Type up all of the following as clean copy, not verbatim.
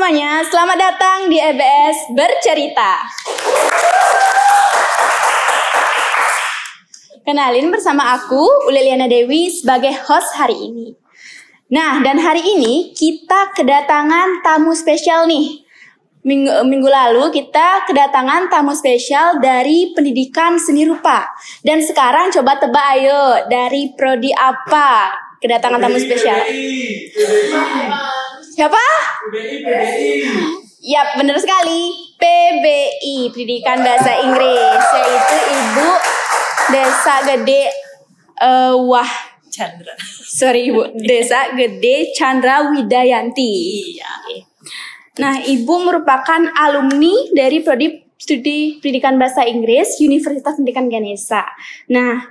semuanya, selamat datang di EBS Bercerita. Kenalin bersama aku, Uleliana Dewi sebagai host hari ini. Nah, dan hari ini kita kedatangan tamu spesial nih. Minggu lalu kita kedatangan tamu spesial dari pendidikan seni rupa. Dan sekarang coba tebak ayo, dari prodi apa kedatangan tamu spesial? Siapa? PBI. Yap, benar sekali. PBI, Pendidikan Bahasa Inggris, yaitu Ibu Desa Gede Ibu Desa Gede Chandra Widayanti. Iya. Nah, Ibu merupakan alumni dari Prodi Studi Pendidikan Bahasa Inggris Universitas Pendidikan Ganesha. Nah,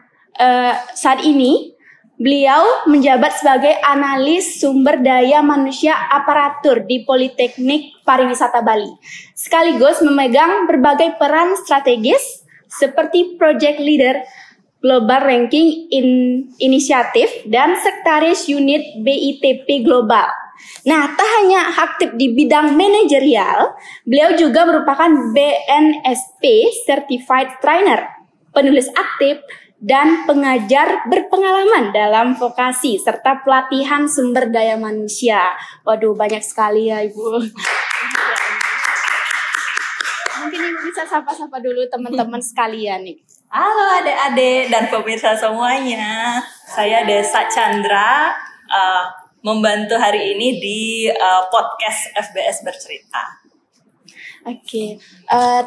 saat ini beliau menjabat sebagai analis sumber daya manusia aparatur di Politeknik Pariwisata Bali. Sekaligus memegang berbagai peran strategis seperti Project Leader Global Ranking Initiative dan Sekretaris Unit BITP Global. Nah, tak hanya aktif di bidang manajerial, beliau juga merupakan BNSP Certified Trainer, penulis aktif, dan pengajar berpengalaman dalam vokasi serta pelatihan sumber daya manusia. Waduh, banyak sekali ya Ibu. Mungkin Ibu bisa sapa-sapa dulu teman-teman sekalian nih. Halo adik-adik dan pemirsa semuanya. Saya Desa Chandra, membantu hari ini di podcast FBS Bercerita. Oke,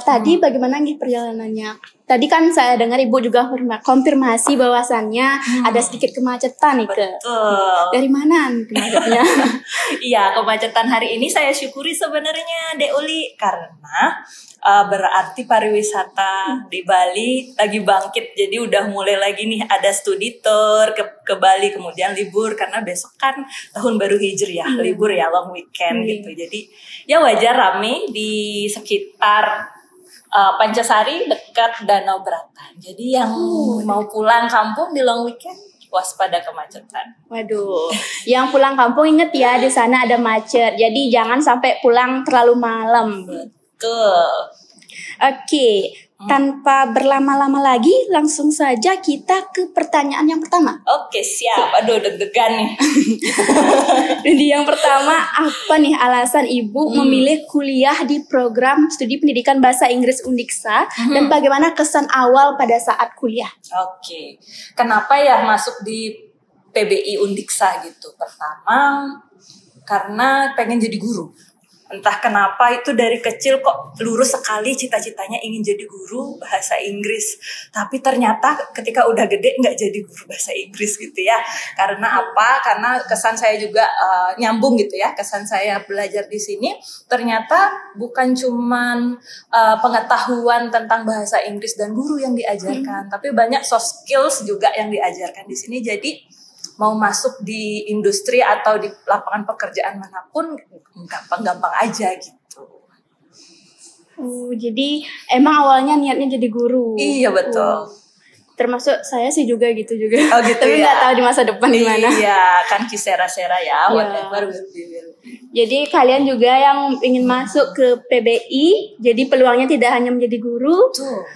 tadi bagaimana nih perjalanannya? Tadi kan saya dengar Ibu juga konfirmasi bahwasannya ada sedikit kemacetan nih. Betul. Dari mana nih kemacetannya? Iya, kemacetan hari ini saya syukuri sebenarnya Dek Uli, karena berarti pariwisata di Bali lagi bangkit. Jadi udah mulai lagi nih ada studi tour ke Bali, kemudian libur karena besok kan tahun baru Hijriah, libur ya, long weekend gitu. Jadi ya wajar rame di sekitar Pancasari dekat Danau Beratan. Jadi yang mau pulang kampung di long weekend waspada kemacetan. Waduh, yang pulang kampung inget ya, di sana ada macet. Jadi jangan sampai pulang terlalu malam. Betul. Oke, tanpa berlama-lama lagi, langsung saja kita ke pertanyaan yang pertama. Oke, siap. Aduh, deg-degan nih. Jadi yang pertama, apa nih alasan Ibu memilih kuliah di program studi pendidikan bahasa Inggris Undiksa dan bagaimana kesan awal pada saat kuliah? Oke, kenapa ya masuk di PBI Undiksa gitu? Pertama, karena pengen jadi guru. Entah kenapa itu dari kecil kok lurus sekali cita-citanya ingin jadi guru bahasa Inggris. Tapi ternyata ketika udah gede nggak jadi guru bahasa Inggris gitu ya. Karena apa? Karena kesan saya juga nyambung gitu ya. Kesan saya belajar di sini ternyata bukan cuman pengetahuan tentang bahasa Inggris dan guru yang diajarkan. Tapi banyak soft skills juga yang diajarkan di sini. Jadi mau masuk di industri atau di lapangan pekerjaan manapun gampang-gampang aja gitu. Jadi emang awalnya niatnya jadi guru. Iya betul. Termasuk saya sih juga gitu juga. Oh gitu. Tapi nggak tahu di masa depan gimana. Iya, kan kisera-sera ya. Whatever will be. Jadi kalian juga yang ingin masuk ke PBI, jadi peluangnya tidak hanya menjadi guru. Tuh.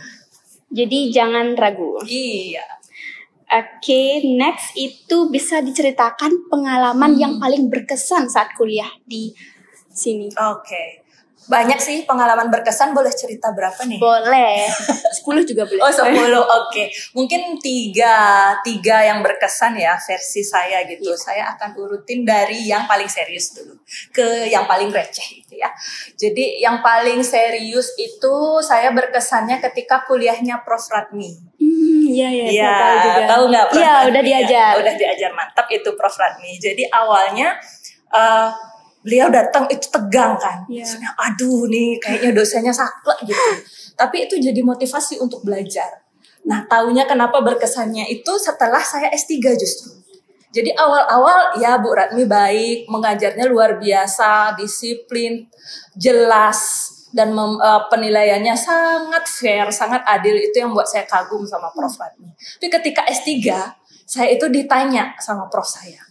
Jadi jangan ragu. Iya. Oke, next itu bisa diceritakan pengalaman yang paling berkesan saat kuliah di sini. Oke. Banyak sih pengalaman berkesan, boleh cerita berapa nih? Boleh, 10 juga boleh. Oh 10, oke. Mungkin tiga yang berkesan ya versi saya gitu. Saya akan urutin dari yang paling serius dulu ke yang paling receh gitu ya. Jadi yang paling serius itu saya berkesannya ketika kuliahnya Prof. Radmi. Iya, tahu nggak? Iya, udah diajar. Udah diajar, mantap itu Prof. Radmi. Jadi awalnya beliau datang itu tegang kan. Maksudnya, aduh nih kayaknya dosennya saklek gitu. Tapi itu jadi motivasi untuk belajar. Nah, taunya kenapa berkesannya itu setelah saya S3 justru. Jadi awal-awal ya Bu Radmi baik, mengajarnya luar biasa, disiplin, jelas. Dan penilaiannya sangat fair, sangat adil. Itu yang buat saya kagum sama Prof. Radmi. Tapi ketika S3, saya itu ditanya sama prof saya,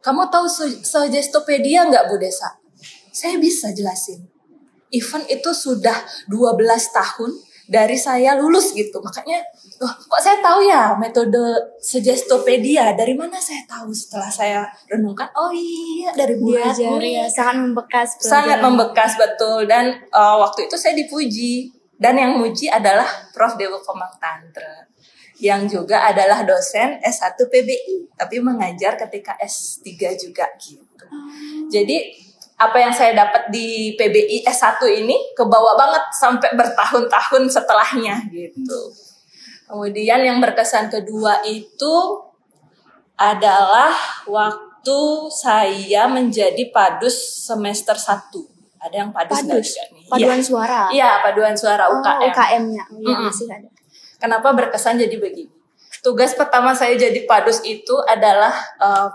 kamu tahu Suggestpedia nggak Bu Desa? saya bisa jelasin. Even itu sudah 12 tahun dari saya lulus gitu. Makanya, kok saya tahu ya metode Suggestopedia. Dari mana saya tahu? Setelah saya renungkan, oh iya dari Bu Diajari ya, sangat membekas. Sangat membekas, betul. Dan waktu itu saya dipuji. Dan yang muji adalah Prof. Dewo Komang Tantra, yang juga adalah dosen S1 PBI, tapi mengajar ketika S3 juga gitu. Jadi apa yang saya dapat di PBI S1 ini kebawa banget sampai bertahun-tahun setelahnya gitu. Kemudian yang berkesan kedua itu adalah waktu saya menjadi padus semester 1. Ada yang padus nggak juga nih? Paduan suara. Iya, paduan suara UKM. UKM-nya. Iya, masih ada. Kenapa berkesan jadi begini? Tugas pertama saya jadi padus itu adalah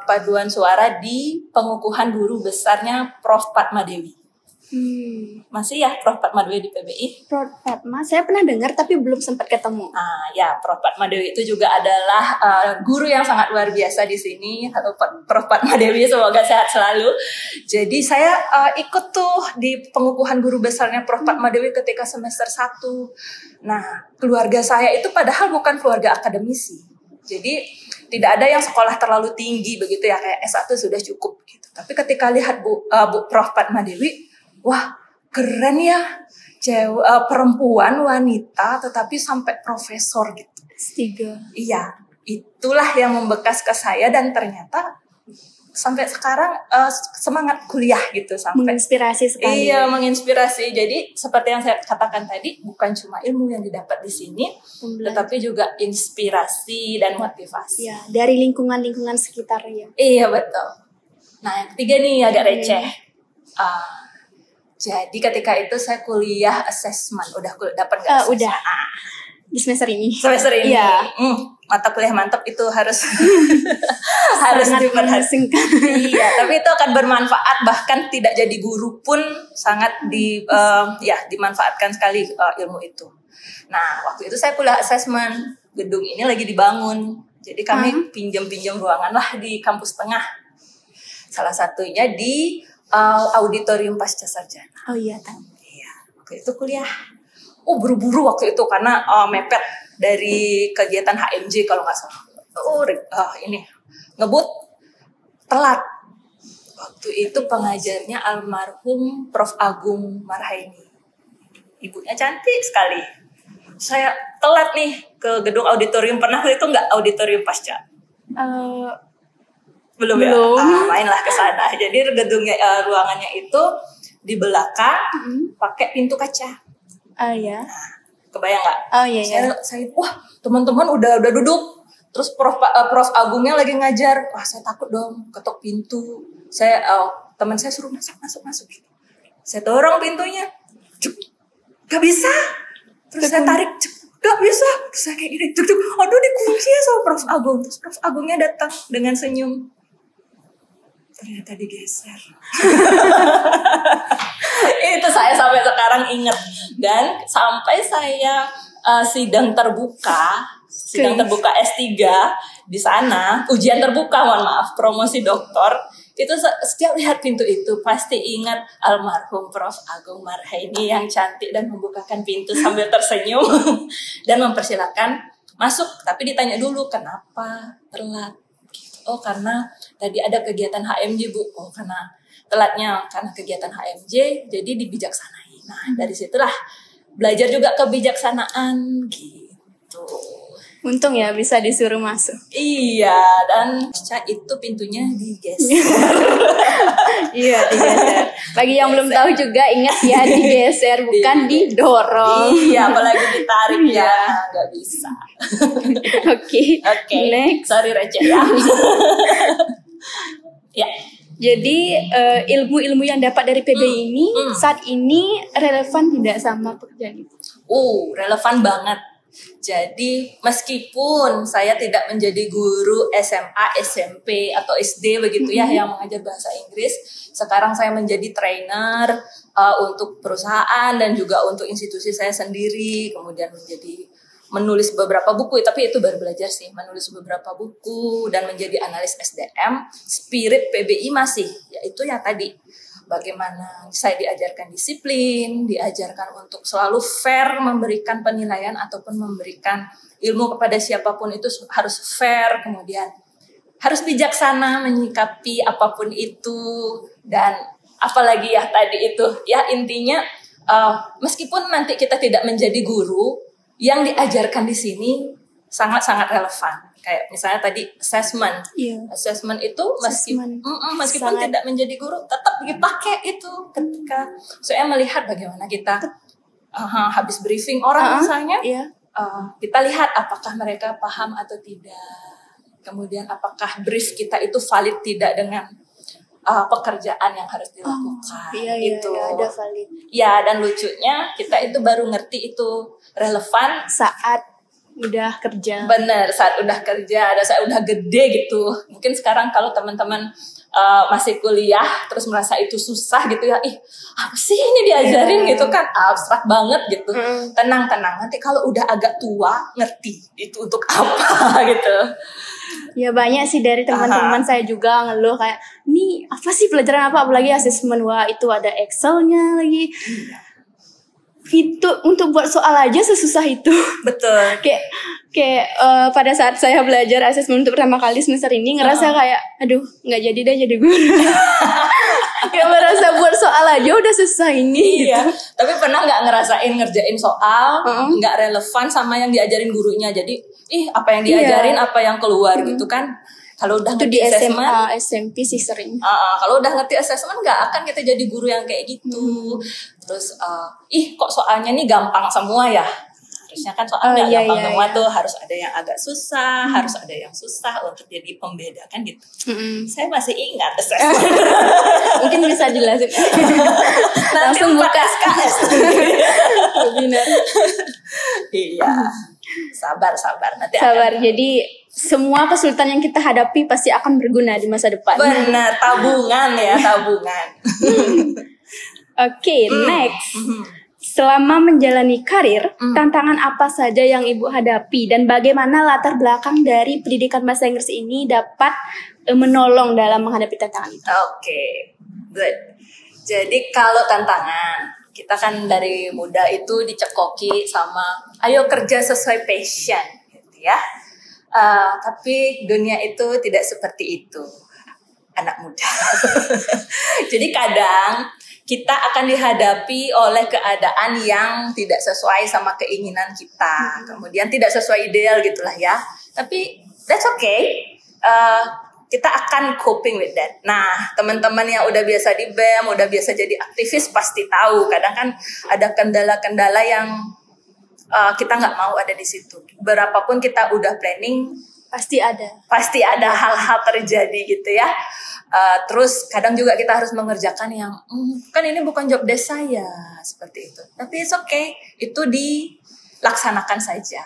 paduan suara di pengukuhan guru besarnya Prof. Padma Dewi. Masih ya Prof. Padma Dewi di PBI? Prof. Padma, saya pernah dengar tapi belum sempat ketemu. Ya, Prof. Padma Dewi itu juga adalah guru yang sangat luar biasa di sini. Halo Prof. Padma Dewi, semoga sehat selalu. Jadi saya ikut tuh di pengukuhan guru besarnya Prof. Padma Dewi ketika semester 1. Nah, keluarga saya itu padahal bukan keluarga akademisi. Jadi tidak ada yang sekolah terlalu tinggi begitu ya, kayak S1 sudah cukup gitu. Tapi ketika lihat Bu Prof. Padma Dewi, wah, keren ya, perempuan wanita tetapi sampai profesor gitu. S3. Iya, itulah yang membekas ke saya dan ternyata sampai sekarang semangat kuliah gitu, sampai menginspirasi sekali. Iya, menginspirasi. Jadi seperti yang saya katakan tadi, bukan cuma ilmu yang didapat di sini, tetapi juga inspirasi dan motivasi. Iya, dari lingkungan-lingkungan sekitar ya. Iya, betul. Nah, yang ketiga nih agak receh. Jadi ketika itu saya kuliah assessment. Udah dapat nggak? Udah. Di semester ini. Semester ini. Iya. Mata kuliah mantap itu harus harus diperhatikan. Iya, tapi itu akan bermanfaat, bahkan tidak jadi guru pun sangat dimanfaatkan sekali ilmu itu. Nah, waktu itu saya kuliah assessment. Gedung ini lagi dibangun. Jadi kami pinjam ruangan lah di kampus tengah. Salah satunya di auditorium pasca sarjana. Oh iya, tahu. Iya, waktu itu kuliah. Buru-buru waktu itu karena mepet dari kegiatan HMJ kalau nggak salah. Ini ngebut telat. Waktu itu pengajarnya almarhum Prof. Agung Marhaini. Ibunya cantik sekali. Saya telat nih ke gedung auditorium. Pernah itu nggak auditorium pasca? Belum ya? Mainlah ke sana. Jadi gedungnya, ruangannya itu di belakang pakai pintu kaca. Iya. Nah, kebayang nggak? Iya. Saya wah, teman-teman udah duduk. Terus Prof. Agungnya lagi ngajar. Wah, saya takut dong, ketok pintu. Teman saya suruh masuk. Saya dorong pintunya. Gak bisa. Terus saya tarik. Gak bisa. Terus saya kayak gini. Aduh, dikunci ya sama Prof. Agung. Terus Prof. Agungnya datang dengan senyum. Ternyata digeser. Itu saya sampai sekarang ingat. Dan sampai saya sidang terbuka S3 di sana, ujian terbuka, mohon maaf, promosi doktor, itu setiap lihat pintu itu pasti ingat almarhum Prof. Agung Marhaini yang cantik dan membukakan pintu sambil tersenyum dan mempersilakan masuk. Tapi ditanya dulu kenapa telat. Karena tadi ada kegiatan HMJ, Bu. Karena telatnya karena kegiatan HMJ, jadi dibijaksanai. Nah, dari situlah belajar juga kebijaksanaan gitu. Untung ya bisa disuruh masuk. Iya, dan itu pintunya digeser. Iya, digeser. Bagi yang belum tahu juga ingat ya, digeser bukan didorong. Iya, apalagi ditarik ya, nggak bisa. Oke. Next. Sorry receh ya. Ya. Jadi ilmu-ilmu yang dapat dari PBI ini saat ini relevan tidak sama pekerjaan itu? Relevan banget. Jadi meskipun saya tidak menjadi guru SMA, SMP atau SD begitu ya yang mengajar bahasa Inggris, sekarang saya menjadi trainer untuk perusahaan dan juga untuk institusi saya sendiri, kemudian menulis beberapa buku, tapi itu baru belajar sih, menulis beberapa buku dan menjadi analis SDM. Spirit PBI masih, yaitu yang tadi bagaimana saya diajarkan disiplin, diajarkan untuk selalu fair memberikan penilaian ataupun memberikan ilmu kepada siapapun itu harus fair, kemudian harus bijaksana menyikapi apapun itu, dan apalagi ya tadi itu ya intinya meskipun nanti kita tidak menjadi guru, yang diajarkan di sini sangat-sangat relevan. Kayak misalnya tadi assessment, assessment itu meskipun tidak menjadi guru tetap dipakai itu ketika saya melihat bagaimana kita habis briefing orang misalnya, kita lihat apakah mereka paham atau tidak, kemudian apakah brief kita itu valid tidak dengan pekerjaan yang harus dilakukan gitu. Ada valid. Ya, dan lucunya kita itu baru ngerti itu relevan saat udah kerja. Bener, saat udah kerja, ada saat udah gede gitu. Mungkin sekarang kalau teman-teman masih kuliah terus merasa itu susah gitu ya, apa sih ini diajarin gitu kan, abstrak banget gitu. Tenang, nanti kalau udah agak tua ngerti itu untuk apa gitu. Ya banyak sih dari teman-teman saya juga ngeluh kayak, ini apa sih pelajaran apa, apalagi asesmen, wah itu ada Excel-nya lagi. Itu untuk buat soal aja sesusah itu. Betul. kayak pada saat saya belajar asesmen untuk pertama kali semester ini ngerasa kayak aduh nggak jadi deh jadi guru. Kayak merasa buat soal aja udah susah ini. Iya. Gitu. Tapi pernah nggak ngerasain ngerjain soal nggak relevan sama yang diajarin gurunya, jadi apa yang diajarin apa yang keluar gitu kan. Kalau udah ngerti SMA, SMP sih sering. Kalau udah ngerti assessment nggak akan kita jadi guru yang kayak gitu. Terus kok soalnya nih gampang semua ya. Harusnya kan soalnya gampang semua tuh, harus ada yang agak susah, harus ada yang susah untuk jadi pembeda kan gitu. Saya masih ingat assessment. Mungkin bisa jelasin. Langsung buka SKS. Benar. Iya. Sabar nanti. Sabar. Jadi semua kesulitan yang kita hadapi pasti akan berguna di masa depan. Benar, tabungan ya, tabungan. Oke, next. Selama menjalani karir, tantangan apa saja yang Ibu hadapi dan bagaimana latar belakang dari pendidikan bahasa Inggris ini dapat menolong dalam menghadapi tantangan itu? Oke, good. Jadi kalau tantangan, kita kan dari muda itu dicekoki sama ayo kerja sesuai passion gitu ya. Tapi dunia itu tidak seperti itu, anak muda. Jadi kadang kita akan dihadapi oleh keadaan yang tidak sesuai sama keinginan kita, kemudian tidak sesuai ideal gitulah ya. Tapi that's okay. Kita akan coping with that. Nah, teman-teman yang udah biasa di BEM, udah biasa jadi aktivis pasti tahu. Kadang kan ada kendala-kendala yang kita nggak mau ada di situ. Berapapun kita udah planning, pasti ada hal-hal terjadi gitu ya. Terus kadang juga kita harus mengerjakan yang kan ini bukan job desk saya, seperti itu. Tapi it's okay, itu dilaksanakan saja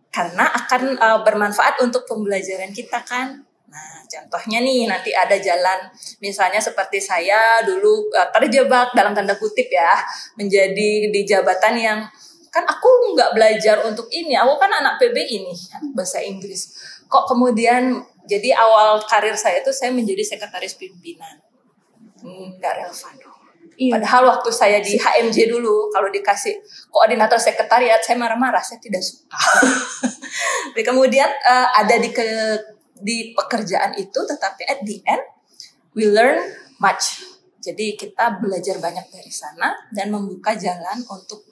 karena akan bermanfaat untuk pembelajaran kita kan. Nah, contohnya nih nanti ada jalan, misalnya seperti saya dulu terjebak dalam tanda kutip ya, menjadi di jabatan yang kan aku nggak belajar untuk ini, aku kan anak PBI nih, bahasa Inggris. Kok kemudian jadi awal karir saya itu saya menjadi sekretaris pimpinan, nggak relevan dong. Iya. Padahal waktu saya di HMJ dulu, kalau dikasih koordinator sekretariat, saya marah-marah, saya tidak suka. Tapi kemudian ada di pekerjaan itu, tetapi at the end we learn much. Jadi kita belajar banyak dari sana dan membuka jalan untuk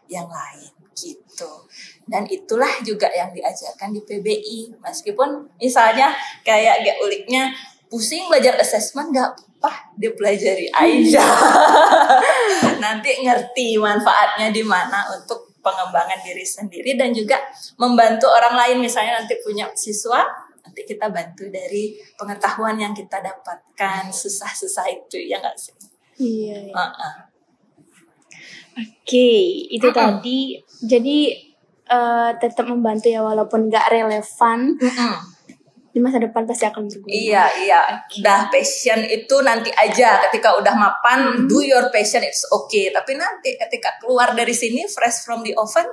yang lain gitu. Dan itulah juga yang diajarkan di PBI. Meskipun misalnya kayak uliknya pusing belajar assessment, gak apa-apa, dipelajari aja. Nanti ngerti manfaatnya di mana untuk pengembangan diri sendiri dan juga membantu orang lain. Misalnya nanti punya siswa, nanti kita bantu dari pengetahuan yang kita dapatkan, susah-susah itu, ya nggak sih? Iya. Oke, itu tadi. Jadi tetap membantu ya walaupun nggak relevan. Di masa depan pasti akan berguna. Iya. Udah passion itu nanti aja. Ketika udah mapan, do your passion, it's okay. Tapi nanti ketika keluar dari sini, fresh from the oven,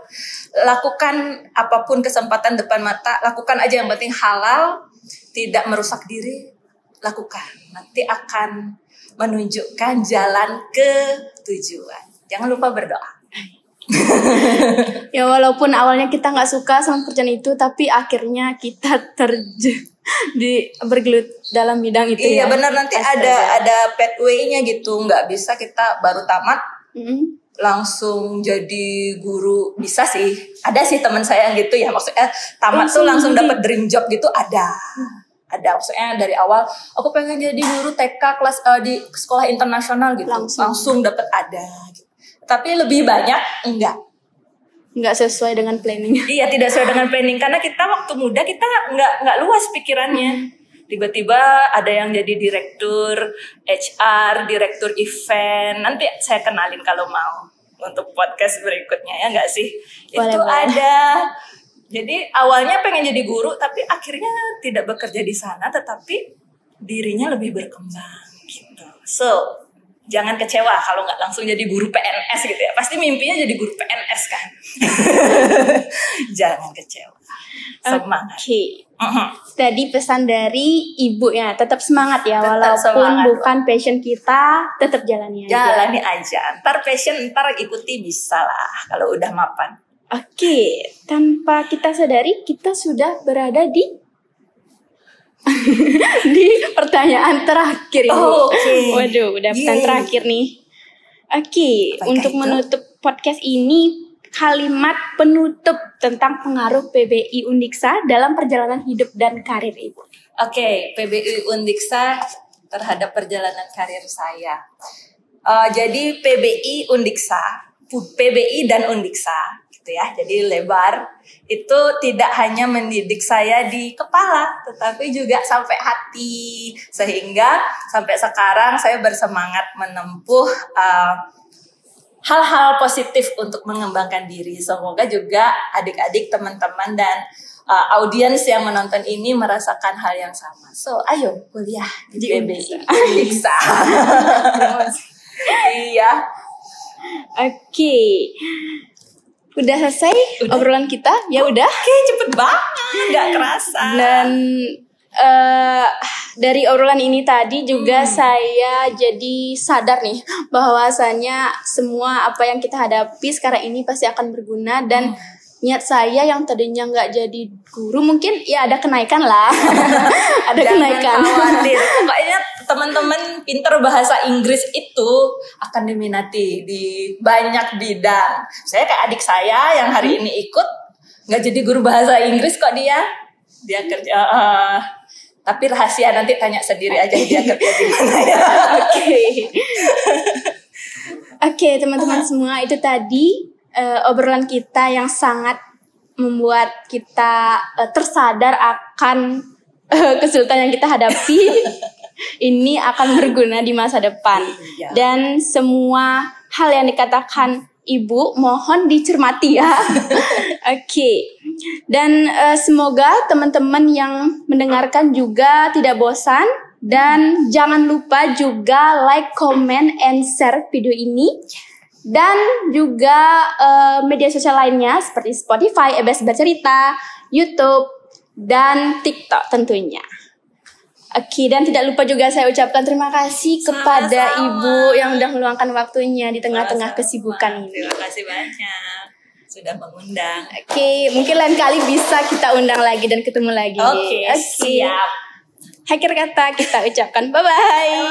lakukan apapun kesempatan depan mata. Lakukan aja, yang penting halal, tidak merusak diri. Lakukan. Nanti akan menunjukkan jalan ke tujuan. Jangan lupa berdoa. Ya walaupun awalnya kita nggak suka sama pekerjaan itu, tapi akhirnya kita bergelut dalam bidang itu. Iya ya. benar, nanti ada pathway-nya gitu. Nggak bisa kita baru tamat langsung jadi guru. Bisa sih, ada sih teman saya yang gitu ya, maksudnya tamat tuh langsung dapat dream job gitu, ada maksudnya dari awal aku pengen jadi guru TK kelas di sekolah internasional gitu, langsung dapat ada gitu. Tapi lebih banyak enggak sesuai dengan planning. Iya, tidak sesuai dengan planning, karena kita waktu muda kita enggak luas pikirannya. Tiba-tiba ada yang jadi direktur HR, direktur event. Nanti saya kenalin kalau mau untuk podcast berikutnya, ya enggak sih? Boleh, itu boleh. Ada. Jadi awalnya pengen jadi guru, tapi akhirnya tidak bekerja di sana, tetapi dirinya lebih berkembang gitu. So, jangan kecewa kalau nggak langsung jadi guru PNS gitu ya. Pasti mimpinya jadi guru PNS kan. Jangan kecewa. Semangat. Oke. Tadi pesan dari ibu ya, tetap semangat ya, tetap walaupun semangat, bukan passion kita, tetap jalani aja. Jalani aja. Ntar passion ikuti bisa lah kalau udah mapan. Oke, tanpa kita sadari kita sudah berada di pertanyaan terakhir ini. Waduh, udah pertanyaan terakhir nih. Oke, untuk menutup podcast ini, kalimat penutup tentang pengaruh PBI Undiksa dalam perjalanan hidup dan karir Ibu. Oke, PBI Undiksa terhadap perjalanan karir saya. Jadi PBI dan Undiksa gitu ya. Jadi lebar itu tidak hanya mendidik saya di kepala, tetapi juga sampai hati, sehingga sampai sekarang saya bersemangat menempuh hal-hal positif untuk mengembangkan diri. Semoga juga adik-adik, teman-teman, dan audiens yang menonton ini merasakan hal yang sama. So, ayo kuliah di PBI Undiksa. Iya. Oke. Udah selesai obrolan kita? Ya udah. Oke, cepet banget, nggak kerasa. Dan dari obrolan ini tadi juga saya jadi sadar nih bahwasanya semua apa yang kita hadapi sekarang ini pasti akan berguna, dan niat saya yang tadinya nggak jadi guru mungkin ya ada kenaikan lah. Ada kenaikan. Jangan khawatir. Pokoknya teman-teman pinter bahasa Inggris itu akan diminati di banyak bidang. Saya kayak adik saya yang hari ini ikut nggak jadi guru bahasa Inggris kok dia kerja. Tapi rahasia, nanti tanya sendiri aja dia kerja di mana ya. Oke, teman-teman semua, itu tadi obrolan kita yang sangat membuat kita tersadar akan kesulitan yang kita hadapi. Ini akan berguna di masa depan. Dan semua hal yang dikatakan Ibu mohon dicermati ya. Oke. Dan semoga teman-teman yang mendengarkan juga tidak bosan, dan jangan lupa juga like, comment, and share video ini, dan juga media sosial lainnya seperti Spotify, EBS Bercerita, YouTube, dan TikTok tentunya. Oke, dan tidak lupa juga saya ucapkan terima kasih kepada Ibu yang sudah meluangkan waktunya di tengah-tengah kesibukan ini. Terima kasih banyak sudah mengundang. Oke, mungkin lain kali bisa kita undang lagi dan ketemu lagi. Oke, siap. Akhir kata kita ucapkan bye-bye.